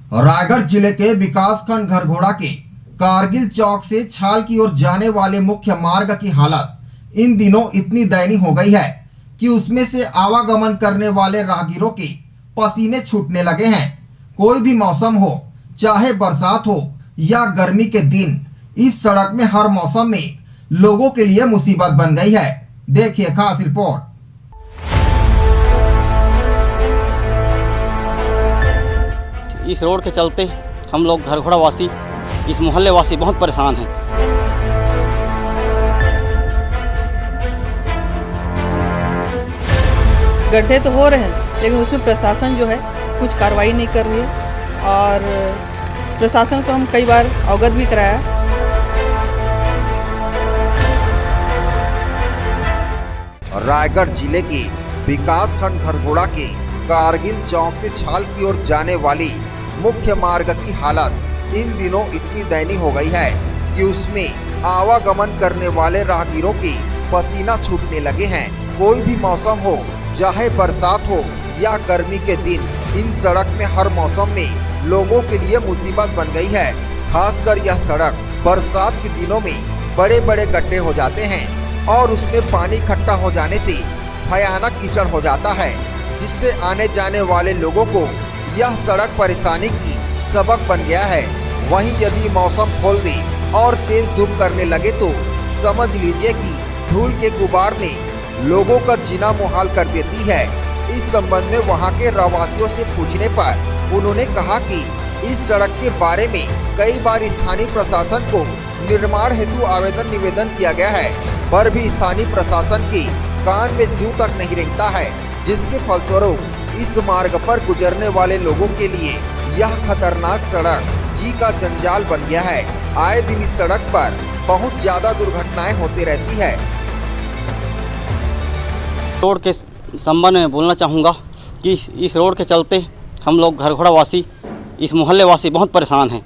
रायगढ़ जिले के विकासखंड घरघोड़ा के कारगिल चौक से छाल की ओर जाने वाले मुख्य मार्ग की हालत इन दिनों इतनी दयनीय हो गई है कि उसमें से आवागमन करने वाले राहगीरों के पसीने छूटने लगे हैं। कोई भी मौसम हो, चाहे बरसात हो या गर्मी के दिन, इस सड़क में हर मौसम में लोगों के लिए मुसीबत बन गई है। देखिए खास रिपोर्ट। इस रोड के चलते हम लोग घरघोड़ा वासी, इस मोहल्ले वासी बहुत परेशान हैं। गड्ढे तो हो रहे हैं लेकिन उसमें प्रशासन जो है कुछ कार्रवाई नहीं कर रही है और प्रशासन को हम कई बार अवगत भी कराया। रायगढ़ जिले के विकासखंड घरघोड़ा के कारगिल चौक से छाल की ओर जाने वाली मुख्य मार्ग की हालत इन दिनों इतनी दयनीय हो गई है कि उसमें आवागमन करने वाले राहगीरों के पसीना छूटने लगे हैं। कोई भी मौसम हो, चाहे बरसात हो या गर्मी के दिन, इन सड़क में हर मौसम में लोगों के लिए मुसीबत बन गई है। खासकर यह सड़क बरसात के दिनों में बड़े बड़े गड्ढे हो जाते हैं और उसमें पानी इकट्ठा हो जाने से भयानक कीचड़ हो जाता है, जिससे आने जाने वाले लोगों को यह सड़क परेशानी की सबक बन गया है। वहीं यदि मौसम खोल दे और तेज धूप करने लगे तो समझ लीजिए कि धूल के गुबार ने लोगों का जीना मुहाल कर देती है। इस संबंध में वहां के रहवासियों से पूछने पर उन्होंने कहा कि इस सड़क के बारे में कई बार स्थानीय प्रशासन को निर्माण हेतु आवेदन निवेदन किया गया है, पर भी स्थानीय प्रशासन के कान में जूं तक नहीं रेंगता है, जिसके फलस्वरूप इस मार्ग पर गुजरने वाले लोगों के लिए यह खतरनाक सड़क जी का जंजाल बन गया है। आए दिन इस सड़क पर बहुत ज्यादा दुर्घटनाएं होती रहती है। रोड के संबंध में बोलना चाहूँगा कि इस रोड के चलते हम लोग घरघोड़ा वासी, इस मोहल्ले वासी बहुत परेशान हैं।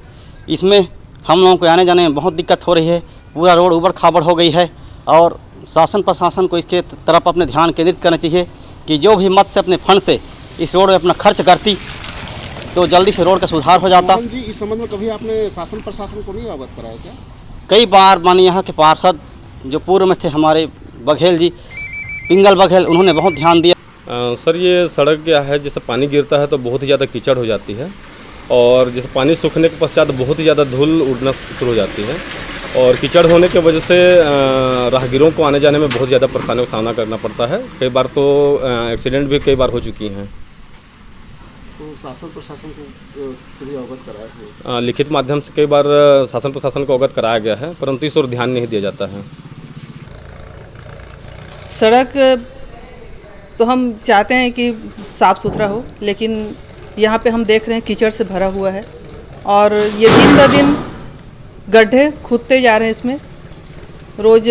इसमें हम लोगों को आने जाने में बहुत दिक्कत हो रही है। पूरा रोड उबड़ खाबड़ हो गई है और शासन प्रशासन को इसके तरफ अपने ध्यान केंद्रित करना चाहिए कि जो भी मत से अपने फंड से इस रोड में अपना खर्च करती तो जल्दी से रोड का सुधार हो जाता। जी, इस संबंध में कभी आपने शासन प्रशासन को नहीं अवगत कराया क्या? कई बार माननीय यहाँ के पार्षद जो पूर्व में थे हमारे बघेल जी, पिंगल बघेल, उन्होंने बहुत ध्यान दिया। सर, ये सड़क क्या है, जैसे पानी गिरता है तो बहुत ही ज़्यादा कीचड़ हो जाती है और जैसे पानी सूखने के पश्चात बहुत ही ज़्यादा धूल उड़ना शुरू हो जाती है और कीचड़ होने की वजह से राहगीरों को आने जाने में बहुत ज़्यादा परेशानियों का सामना करना पड़ता है। कई बार तो एक्सीडेंट भी कई बार हो चुकी हैं। तो शासन प्रशासन को कभी अवगत कराया है? लिखित माध्यम से कई बार शासन प्रशासन को अवगत कराया गया है, परंतु इस ओर ध्यान नहीं दिया जाता है। सड़क तो हम चाहते हैं कि साफ़ सुथरा हो, लेकिन यहाँ पे हम देख रहे हैं कीचड़ से भरा हुआ है और ये दिन ब दिन गड्ढे खुदते जा रहे हैं। इसमें रोज़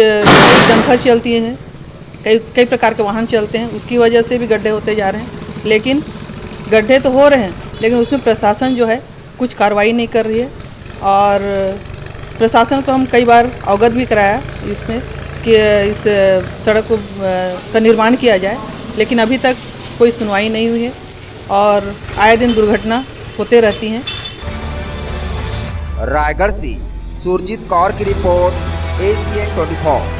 डंपर चलती हैं, कई प्रकार के वाहन चलते हैं, उसकी वजह से भी गड्ढे होते जा रहे हैं। लेकिन गड्ढे तो हो रहे हैं लेकिन उसमें प्रशासन जो है कुछ कार्रवाई नहीं कर रही है और प्रशासन को हम कई बार अवगत भी कराया इसमें कि इस सड़क का निर्माण किया जाए, लेकिन अभी तक कोई सुनवाई नहीं हुई है और आए दिन दुर्घटना होते रहती हैं। रायगढ़ से सुरजीत कौर की रिपोर्ट, ACN 24।